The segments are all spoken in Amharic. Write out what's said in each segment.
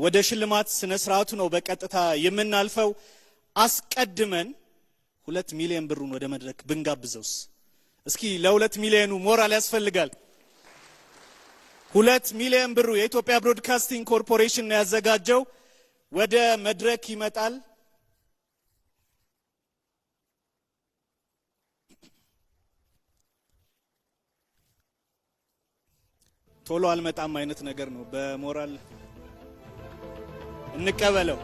ወደ ሽልማት ስነ ስርዓቱ ነው በቀጥታ የምናልፈው። አስቀድመን 2 ሚሊዮን ብሩን ወደ መድረክ ብንጋብዘውስ? እስኪ ለ2 ሚሊዮኑ ሞራል ያስፈልጋል። 2 ሚሊዮን ብሩ የኢትዮጵያ ብሮድካስቲንግ ኮርፖሬሽን ነው ያዘጋጀው። ወደ መድረክ ይመጣል። ቶሎ አልመጣም አይነት ነገር ነው። በሞራል እንቀበለው።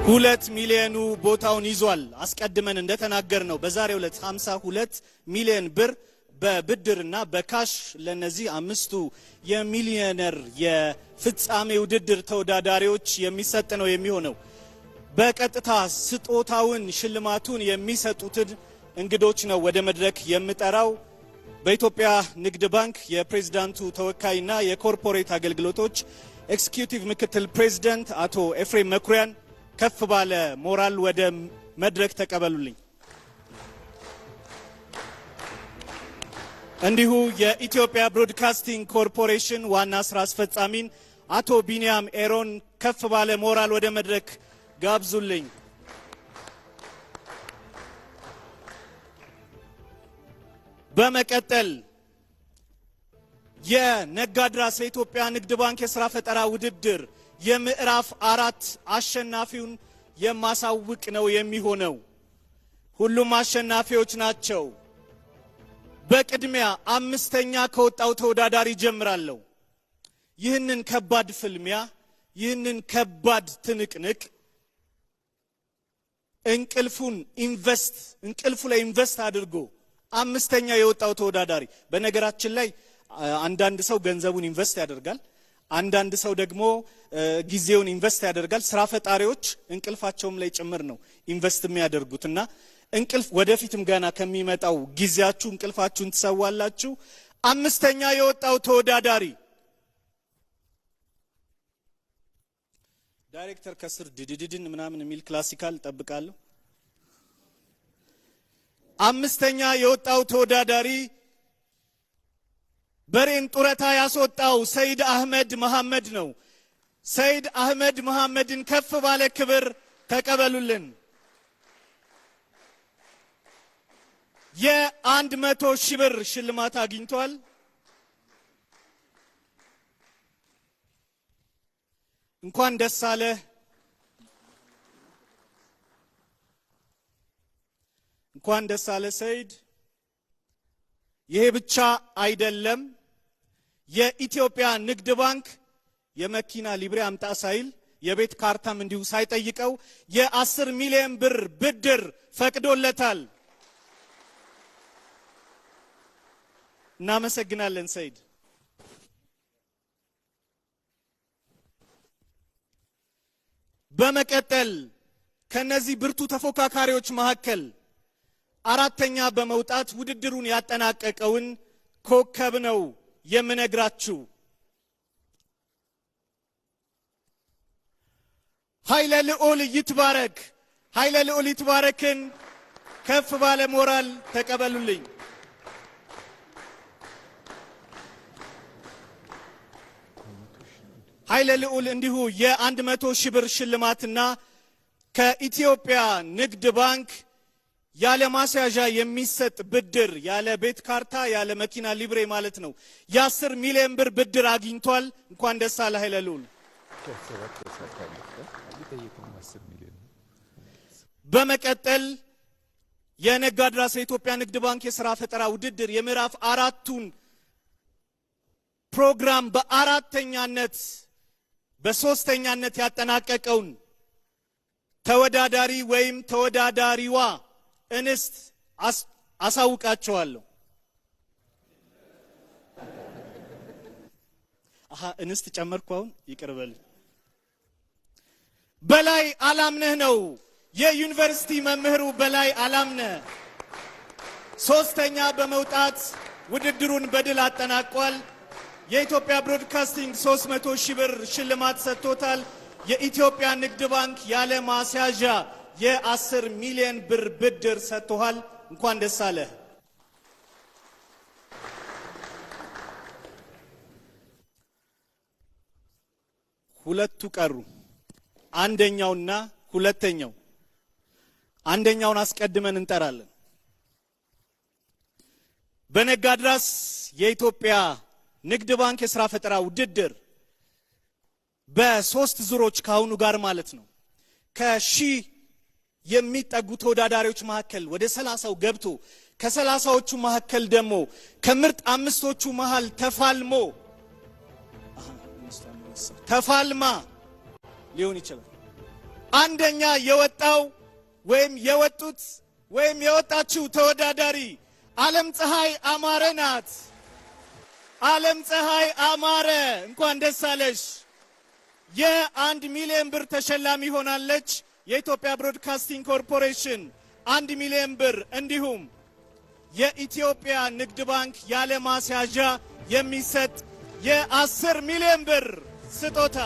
ሁለት ሚሊዮኑ ቦታውን ይዟል። አስቀድመን እንደተናገር ነው በዛሬው ዕለት 52 ሚሊዮን ብር በብድርና በካሽ ለነዚህ አምስቱ የሚሊዮነር የፍጻሜ ውድድር ተወዳዳሪዎች የሚሰጥ ነው የሚሆነው። በቀጥታ ስጦታውን ሽልማቱን የሚሰጡትን እንግዶች ነው ወደ መድረክ የምጠራው። በኢትዮጵያ ንግድ ባንክ የፕሬዝዳንቱ ተወካይና የኮርፖሬት አገልግሎቶች ኤክስኪዩቲቭ ምክትል ፕሬዝዳንት አቶ ኤፍሬም መኩሪያን ከፍ ባለ ሞራል ወደ መድረክ ተቀበሉልኝ። እንዲሁ የኢትዮጵያ ብሮድካስቲንግ ኮርፖሬሽን ዋና ስራ አስፈጻሚን አቶ ቢኒያም ኤሮን ከፍ ባለ ሞራል ወደ መድረክ ጋብዙልኝ። በመቀጠል የነጋድራስ ለኢትዮጵያ ንግድ ባንክ የሥራ ፈጠራ ውድድር የምዕራፍ 4 አሸናፊውን የማሳውቅ ነው የሚሆነው። ሁሉም አሸናፊዎች ናቸው። በቅድሚያ 5ኛ ከወጣው ተወዳዳሪ ጀምራለሁ። ይህንን ከባድ ፍልሚያ፣ ይህንን ከባድ ትንቅንቅ እንቅልፉ ላይ ኢንቨስት አድርጎ 5ኛ የወጣው ተወዳዳሪ። በነገራችን ላይ አንዳንድ ሰው ገንዘቡን ኢንቨስት ያደርጋል፣ አንዳንድ ሰው ደግሞ ጊዜውን ኢንቨስት ያደርጋል። ስራ ፈጣሪዎች እንቅልፋቸውም ላይ ጭምር ነው ኢንቨስት የሚያደርጉትና እንቅልፍ ወደፊትም ገና ከሚመጣው ጊዜያችሁ እንቅልፋችሁን ትሰዋላችሁ። 5ኛ የወጣው ተወዳዳሪ ዳይሬክተር ከስር ድድድድን ምናምን የሚል ክላሲካል ጠብቃለሁ። 5ኛ የወጣው ተወዳዳሪ በሬን ጡረታ ያስወጣው ሰይድ አህመድ መሐመድ ነው። ሰይድ አህመድ መሐመድን ከፍ ባለ ክብር ተቀበሉልን። የ100 ሺህ ብር ሽልማት አግኝቷል። እንኳን ደስ አለ። እንኳን ደስ አለ ሰይድ። ይሄ ብቻ አይደለም። የኢትዮጵያ ንግድ ባንክ የመኪና ሊብሬ አምጣ ሳይል የቤት ካርታም እንዲሁ ሳይጠይቀው የ10 ሚሊዮን ብር ብድር ፈቅዶለታል። እናመሰግናለን ሰይድ። በመቀጠል ከነዚህ ብርቱ ተፎካካሪዎች መካከል 4ኛ በመውጣት ውድድሩን ያጠናቀቀውን ኮከብ ነው የምነግራችሁ። ኃይለ ልዑል ይትባረክ። ኃይለ ልዑል ይትባረክን ከፍ ባለ ሞራል ተቀበሉልኝ። ኃይለ ልዑል እንዲሁ የ100 ሺህ ብር ሽልማትና ከኢትዮጵያ ንግድ ባንክ ያለ ማስያዣ የሚሰጥ ብድር፣ ያለ ቤት ካርታ፣ ያለ መኪና ሊብሬ ማለት ነው፣ የ10 ሚሊዮን ብር ብድር አግኝቷል። እንኳን ደስ አለ ኃይለ ልዑል። በመቀጠል የነጋድራስ የኢትዮጵያ ንግድ ባንክ የሥራ ፈጠራ ውድድር የምዕራፍ 4ቱን ፕሮግራም በ4ኛነት በ3ኛነት ያጠናቀቀውን ተወዳዳሪ ወይም ተወዳዳሪዋ እንስት አሳውቃቸዋለሁ። እንስት ጨመርኩ፣ አሁን ይቅርበል። በላይ አላምነህ ነው የዩኒቨርሲቲ መምህሩ በላይ አላምነህ 3ኛ በመውጣት ውድድሩን በድል አጠናቋል። የኢትዮጵያ ብሮድካስቲንግ 300 ሺህ ብር ሽልማት ሰጥቶታል። የኢትዮጵያ ንግድ ባንክ ያለ ማስያዣ የ10 ሚሊዮን ብር ብድር ሰጥቷል። እንኳን ደስ አለ። ሁለቱ ቀሩ፣ አንደኛውና ሁለተኛው። አንደኛውን አስቀድመን እንጠራለን። በነጋድራስ የኢትዮጵያ ንግድ ባንክ የሥራ ፈጠራ ውድድር በ3 ዙሮች ካሁኑ ጋር ማለት ነው ከ1000 የሚጠጉ ተወዳዳሪዎች መካከል ወደ 30ው ገብቶ ከ30ዎቹ መካከል ደግሞ ከምርጥ 5ቶቹ መሃል ተፋልማ ሊሆን ይችላል አንደኛ የወጣው ወይም የወጡት ወይም የወጣችው ተወዳዳሪ ዓለም ፀሐይ አማረ ናት። ዓለም ፀሐይ አማረ እንኳን ደስ አለሽ። የ1 ሚሊዮን ብር ተሸላሚ ሆናለች። የኢትዮጵያ ብሮድካስቲንግ ኮርፖሬሽን 1 ሚሊዮን ብር እንዲሁም የኢትዮጵያ ንግድ ባንክ ያለ ማስያዣ የሚሰጥ የ10 ሚሊዮን ብር ስጦታ።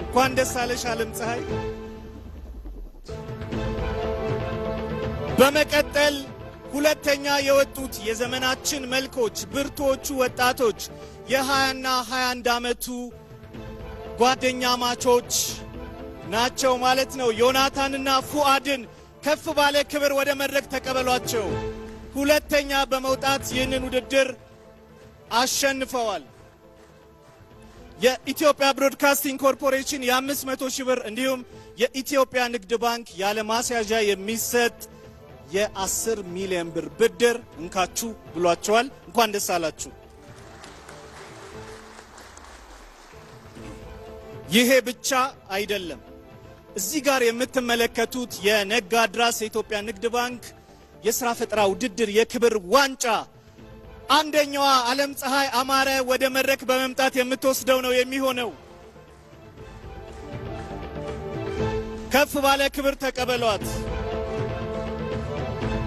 እንኳን ደስ አለሽ ዓለም ፀሐይ። በመቀጠል ሁለተኛ የወጡት የዘመናችን መልኮች ብርቶቹ ወጣቶች የ20ና 21 ዓመቱ ጓደኛ ማቾች ናቸው ማለት ነው። ዮናታንና ፉአድን ከፍ ባለ ክብር ወደ መድረክ ተቀበሏቸው። ሁለተኛ በመውጣት ይህንን ውድድር አሸንፈዋል። የኢትዮጵያ ብሮድካስቲንግ ኮርፖሬሽን የ500 ሺህ ብር እንዲሁም የኢትዮጵያ ንግድ ባንክ ያለ ማስያዣ የሚሰጥ የ10 ሚሊዮን ብር ብድር እንካችሁ ብሏቸዋል። እንኳን ደስ አላችሁ። ይሄ ብቻ አይደለም። እዚህ ጋር የምትመለከቱት የነጋድራስ የኢትዮጵያ ንግድ ባንክ የሥራ ፈጠራ ውድድር የክብር ዋንጫ አንደኛዋ ዓለም ፀሐይ አማረ ወደ መድረክ በመምጣት የምትወስደው ነው የሚሆነው። ከፍ ባለ ክብር ተቀበሏት።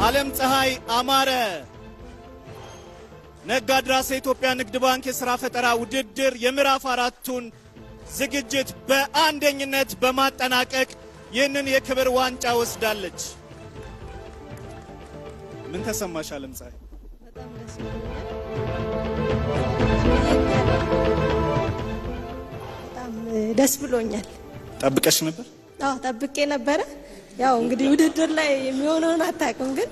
ዓለም ፀሐይ አማረ ነጋድራስ የኢትዮጵያ ንግድ ባንክ የሥራ ፈጠራ ውድድር የምዕራፍ 4ቱን ዝግጅት በአንደኝነት በማጠናቀቅ ይህንን የክብር ዋንጫ ወስዳለች። ምን ተሰማሽ ዓለም ፀሐይ? በጣም ደስ ብሎኛል። ጠብቀሽ ነበር? አዎ ጠብቄ ነበረ። ያው እንግዲህ ውድድር ላይ የሚሆነውን አታውቅም፣ ግን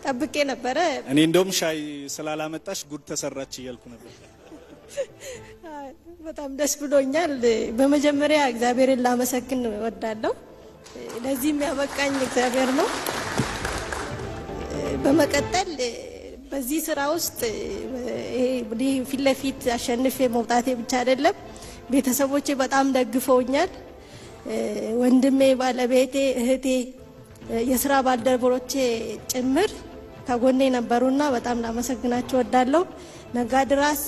ጠብቄ ነበረ። እኔ እንደውም ሻይ ስላላመጣሽ ጉድ ተሰራች እያልኩ ነበር። በጣም ደስ ብሎኛል። በመጀመሪያ እግዚአብሔርን ላመሰግን እወዳለሁ። ለዚህም ያበቃኝ እግዚአብሔር ነው። በመቀጠል በዚህ ስራ ውስጥ ይሄ ፊት ለፊት አሸንፌ መውጣቴ ብቻ አይደለም፣ ቤተሰቦቼ በጣም ደግፈውኛል። ወንድሜ፣ ባለቤቴ፣ እህቴ፣ የስራ ባልደረቦቼ ጭምር ከጎኔ ነበሩና በጣም ላመሰግናቸው እወዳለሁ። ነጋድራስ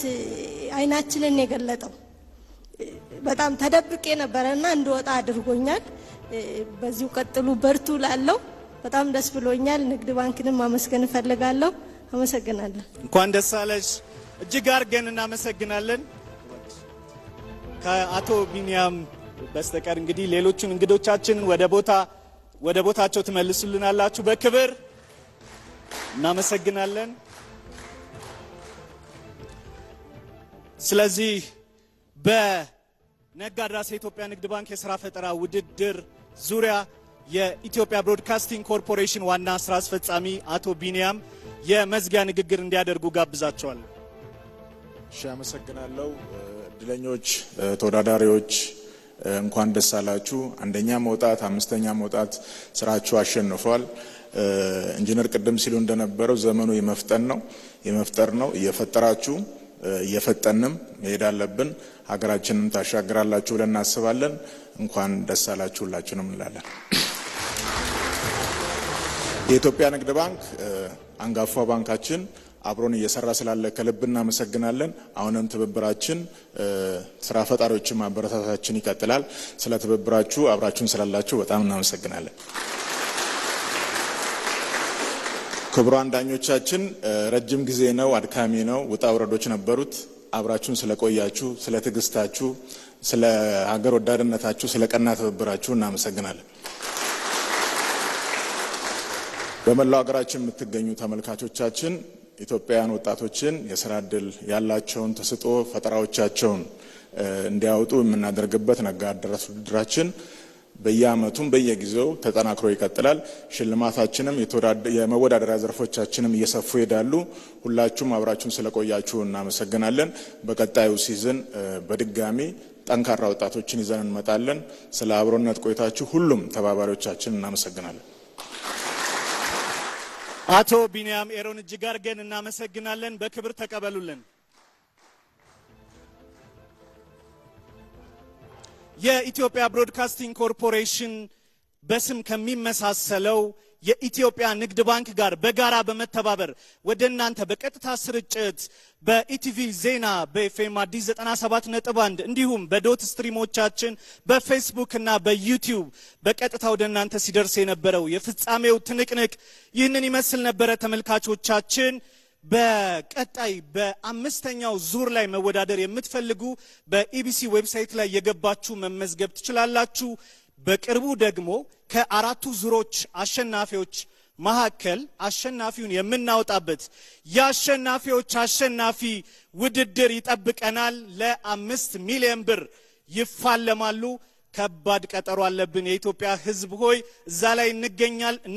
አይናችንን የገለጠው በጣም ተደብቄ ነበረና እንድወጣ አድርጎኛል። በዚሁ ቀጥሉ፣ በርቱ ላለው በጣም ደስ ብሎኛል። ንግድ ባንክንም ማመስገን እፈልጋለሁ። አመሰግናለሁ። እንኳን ደስ አለሽ። እጅግ አድርገን እናመሰግናለን። ከአቶ ቢኒያም በስተቀር እንግዲህ ሌሎችን እንግዶቻችንን ወደ ቦታቸው ትመልሱልናላችሁ። በክብር እናመሰግናለን። ስለዚህ በነጋድራስ የኢትዮጵያ ንግድ ባንክ የሥራ ፈጠራ ውድድር ዙሪያ የኢትዮጵያ ብሮድካስቲንግ ኮርፖሬሽን ዋና ስራ አስፈጻሚ አቶ ቢኒያም የመዝጊያ ንግግር እንዲያደርጉ ጋብዛቸዋል። እሺ፣ አመሰግናለሁ። እድለኞች ተወዳዳሪዎች እንኳን ደስ አላችሁ። አንደኛ መውጣት፣ አምስተኛ መውጣት ስራችሁ አሸንፏል። ኢንጂነር ቅድም ሲሉ እንደነበረው ዘመኑ የመፍጠር ነው። እየፈጠራችሁ እየፈጠንም መሄድ አለብን። ሀገራችንን ታሻግራላችሁ ብለን እናስባለን። እንኳን ደስ አላችሁ ሁላችሁንም እንላለን። የኢትዮጵያ ንግድ ባንክ አንጋፋ ባንካችን አብሮን እየሰራ ስላለ ከልብ እናመሰግናለን። አሁንም ትብብራችን ስራ ፈጣሪዎችን ማበረታታችን ይቀጥላል። ስለ ትብብራችሁ አብራችሁን ስላላችሁ በጣም እናመሰግናለን። ክቡራን ዳኞቻችን፣ ረጅም ጊዜ ነው፣ አድካሚ ነው፣ ውጣ ውረዶች ነበሩት። አብራችሁን ስለቆያችሁ፣ ስለ ትዕግስታችሁ፣ ስለ ሀገር ወዳድነታችሁ፣ ስለ ቀና ትብብራችሁ እናመሰግናለን። በመላው ሀገራችን የምትገኙ ተመልካቾቻችን ኢትዮጵያውያን ወጣቶችን የስራ ዕድል ያላቸውን ተሰጥኦ ፈጠራዎቻቸውን እንዲያወጡ የምናደርግበት ነጋ አዳራሽ ውድድራችን በየዓመቱም በየጊዜው ተጠናክሮ ይቀጥላል። ሽልማታችንም የመወዳደሪያ ዘርፎቻችንም እየሰፉ ይሄዳሉ። ሁላችሁም አብራችሁን ስለቆያችሁ እናመሰግናለን። በቀጣዩ ሲዝን በድጋሚ ጠንካራ ወጣቶችን ይዘን እንመጣለን። ስለ አብሮነት ቆይታችሁ ሁሉም ተባባሪዎቻችን እናመሰግናለን። አቶ ቢኒያም ኤሮን እጅግ አድርገን እናመሰግናለን። በክብር ተቀበሉልን። የኢትዮጵያ ብሮድካስቲንግ ኮርፖሬሽን በስም ከሚመሳሰለው የኢትዮጵያ ንግድ ባንክ ጋር በጋራ በመተባበር ወደ እናንተ በቀጥታ ስርጭት በኢቲቪ ዜና በኤፍኤም አዲስ 97.1 እንዲሁም በዶት ስትሪሞቻችን በፌስቡክ እና በዩቲዩብ በቀጥታ ወደ እናንተ ሲደርስ የነበረው የፍጻሜው ትንቅንቅ ይህንን ይመስል ነበረ። ተመልካቾቻችን በቀጣይ በአምስተኛው ዙር ላይ መወዳደር የምትፈልጉ በኢቢሲ ዌብሳይት ላይ የገባችሁ መመዝገብ ትችላላችሁ። በቅርቡ ደግሞ ከአራቱ ዙሮች አሸናፊዎች መካከል አሸናፊውን የምናወጣበት የአሸናፊዎች አሸናፊ ውድድር ይጠብቀናል። ለ5 ሚሊዮን ብር ይፋለማሉ። ከባድ ቀጠሮ አለብን። የኢትዮጵያ ሕዝብ ሆይ እዛ ላይ እንገኛለን።